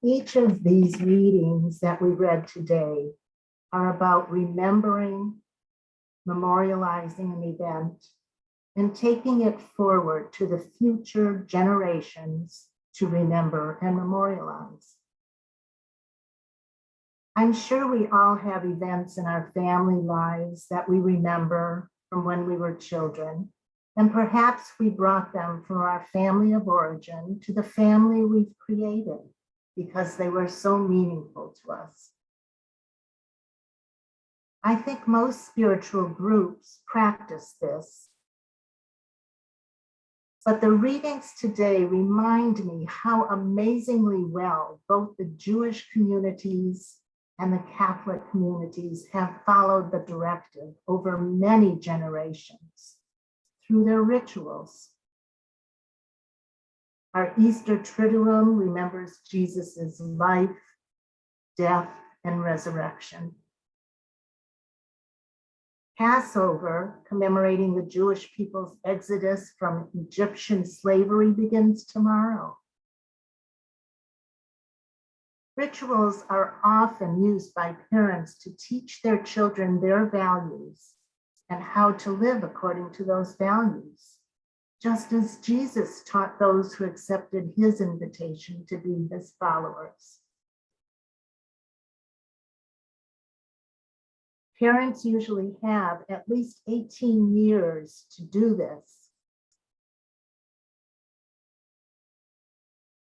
Each of these readings that we read today are about remembering, memorializing an event, and taking it forward to the future generations to remember and memorialize. I'm sure we all have events in our family lives that we remember from when we were children, and perhaps we brought them from our family of origin to the family we've created because they were so meaningful to us. I think most spiritual groups practice this, but the readings today remind me how amazingly well both the Jewish communities and the Catholic communities have followed the directive over many generations through their rituals. Our Easter Triduum remembers Jesus's life, death, and resurrection. Passover, commemorating the Jewish people's exodus from Egyptian slavery, begins tomorrow. Rituals are often used by parents to teach their children their values and how to live according to those values, just as Jesus taught those who accepted his invitation to be his followers. Parents usually have at least 18 years to do this.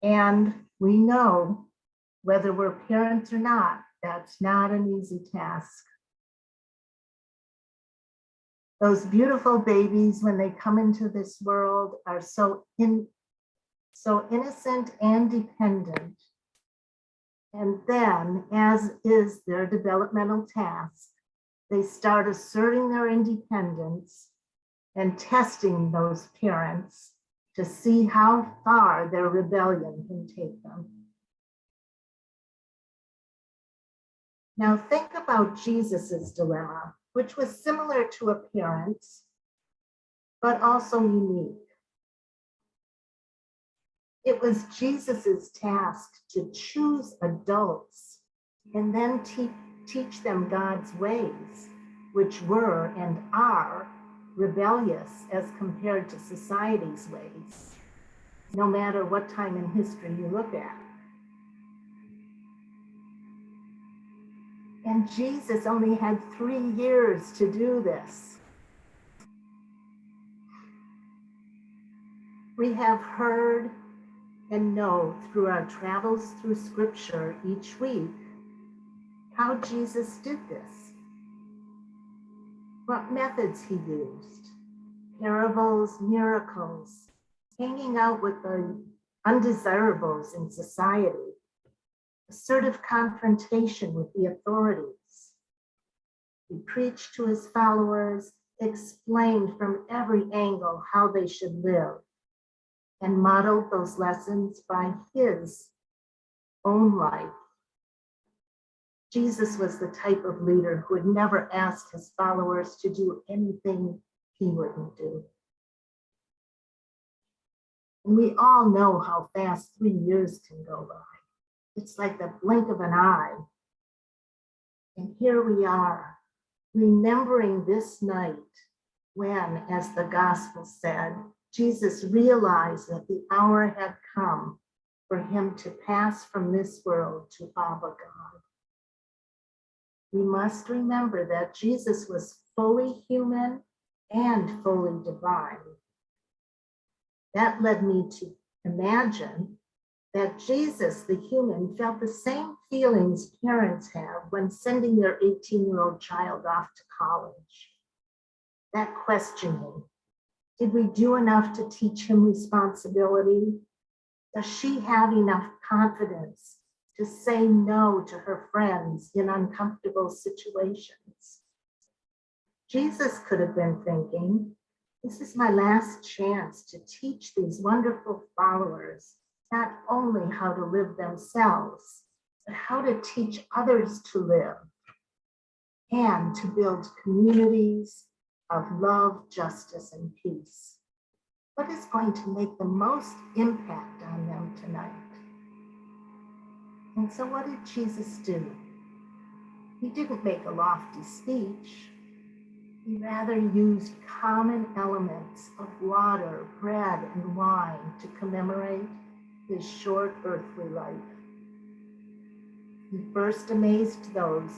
And we know, whether we're parents or not, that's not an easy task. Those beautiful babies, when they come into this world, are so innocent and dependent. And then, as is their developmental task, they start asserting their independence and testing those parents to see how far their rebellion can take them. Now think about Jesus's dilemma, which was similar to a parent's, but also unique. It was Jesus's task to choose adults and then teach them God's ways, which were and are rebellious as compared to society's ways, no matter what time in history you look at. And Jesus only had 3 years to do this. We have heard and know through our travels through Scripture each week how Jesus did this, what methods he used, parables, miracles, hanging out with the undesirables in society, assertive confrontation with the authorities. He preached to his followers, explained from every angle how they should live, and modeled those lessons by his own life. Jesus was the type of leader who would never ask his followers to do anything he wouldn't do. And we all know how fast 3 years can go by. It's like the blink of an eye. And here we are, remembering this night when, as the gospel said, Jesus realized that the hour had come for him to pass from this world to Abba God. We must remember that Jesus was fully human and fully divine. That led me to imagine that Jesus, the human, felt the same feelings parents have when sending their 18-year-old child off to college. That questioning, did we do enough to teach him responsibility? Does she have enough confidence to say no to her friends in uncomfortable situations? Jesus could have been thinking, this is my last chance to teach these wonderful followers not only how to live themselves, but how to teach others to live and to build communities of love, justice, and peace. What is going to make the most impact on them tonight? And so what did Jesus do? He didn't make a lofty speech. He rather used common elements of water, bread, and wine to commemorate his short earthly life. He first amazed those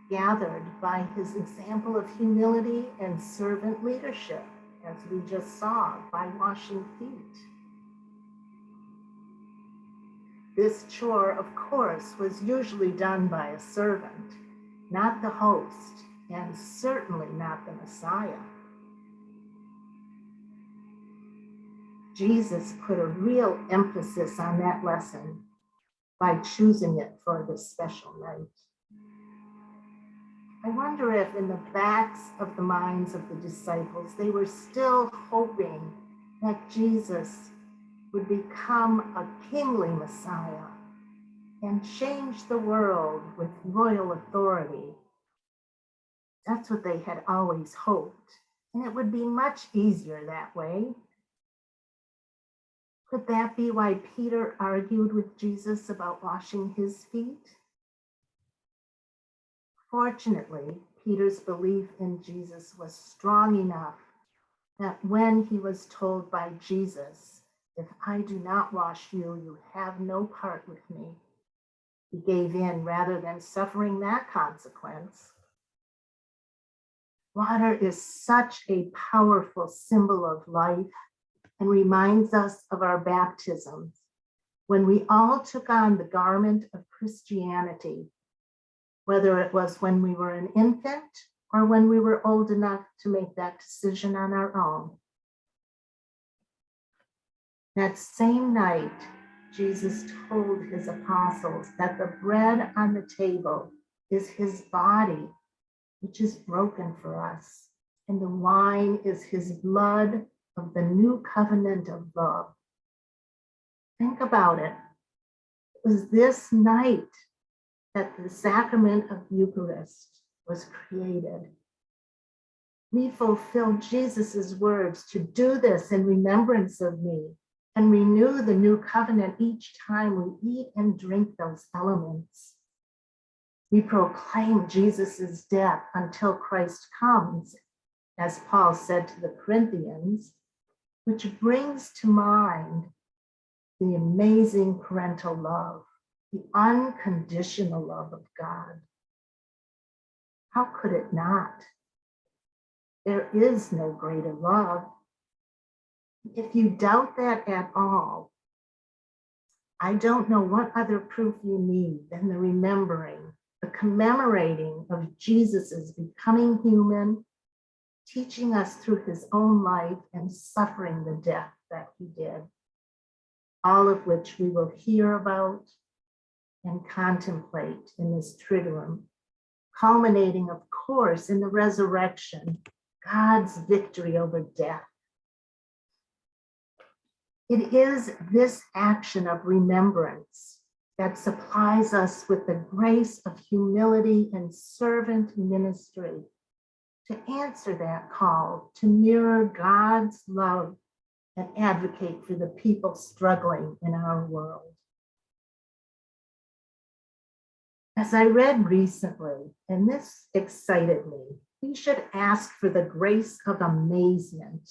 gathered by his example of humility and servant leadership, as we just saw, by washing feet. This chore, of course, was usually done by a servant, not the host, and certainly not the Messiah. Jesus put a real emphasis on that lesson by choosing it for this special night. I wonder if in the backs of the minds of the disciples, they were still hoping that Jesus would become a kingly Messiah and change the world with royal authority. That's what they had always hoped, and it would be much easier that way. Could that be why Peter argued with Jesus about washing his feet? Fortunately, Peter's belief in Jesus was strong enough that when he was told by Jesus, "If I do not wash you, you have no part with me," he gave in rather than suffering that consequence. Water is such a powerful symbol of life and reminds us of our baptisms, when we all took on the garment of Christianity, whether it was when we were an infant or when we were old enough to make that decision on our own. That same night, Jesus told his apostles that the bread on the table is his body, which is broken for us, and the wine is his blood of the new covenant of love. Think about it. It was this night that the sacrament of Eucharist was created. We fulfill Jesus's words to do this in remembrance of me, and renew the new covenant each time we eat and drink those elements. We proclaim Jesus's death until Christ comes, as Paul said to the Corinthians, which brings to mind the amazing parental love, the unconditional love of God. How could it not? There is no greater love. If you doubt that at all, I don't know what other proof you need than the remembering, the commemorating of Jesus's becoming human, teaching us through his own life and suffering the death that he did, all of which we will hear about and contemplate in this Triduum, culminating, of course, in the resurrection, God's victory over death. It is this action of remembrance that supplies us with the grace of humility and servant ministry to answer that call to mirror God's love and advocate for the people struggling in our world. As I read recently, and this excited me, we should ask for the grace of amazement.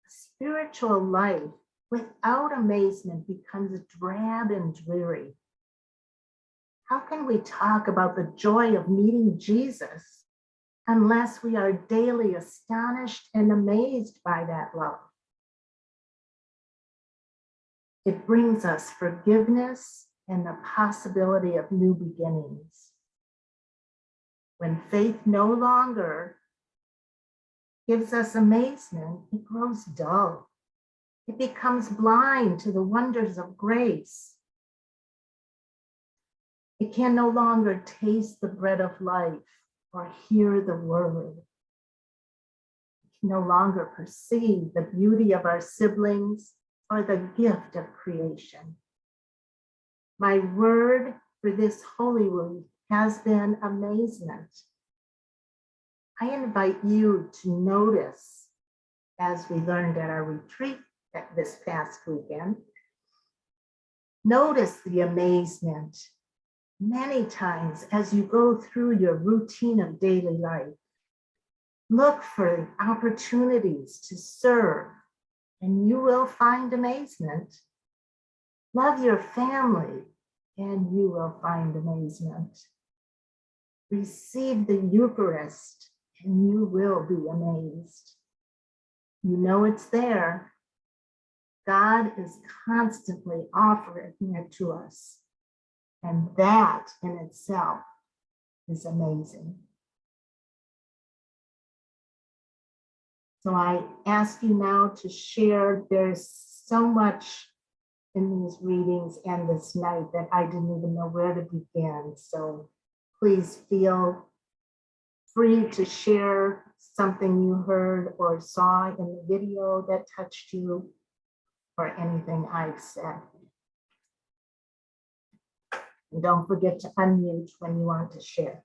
Spiritual life without amazement becomes drab and dreary. How can we talk about the joy of meeting Jesus unless we are daily astonished and amazed by that love? It brings us forgiveness and the possibility of new beginnings. When faith no longer gives us amazement, it grows dull. It becomes blind to the wonders of grace. It can no longer taste the bread of life or hear the word. It can no longer perceive the beauty of our siblings or the gift of creation. My word for this Holy Week has been amazement. I invite you to notice, as we learned at our retreat this past weekend, Notice the amazement many times as you go through your routine of daily life. Look for opportunities to serve, and you will find amazement. Love your family, and you will find amazement. Receive the Eucharist, and you will be amazed. You know it's there. God is constantly offering it to us, and that in itself is amazing. So I ask you now to share. There's so much in these readings and this night that I didn't even know where to begin. So please feel free to share something you heard or saw in the video that touched you, or anything I've said. And don't forget to unmute when you want to share.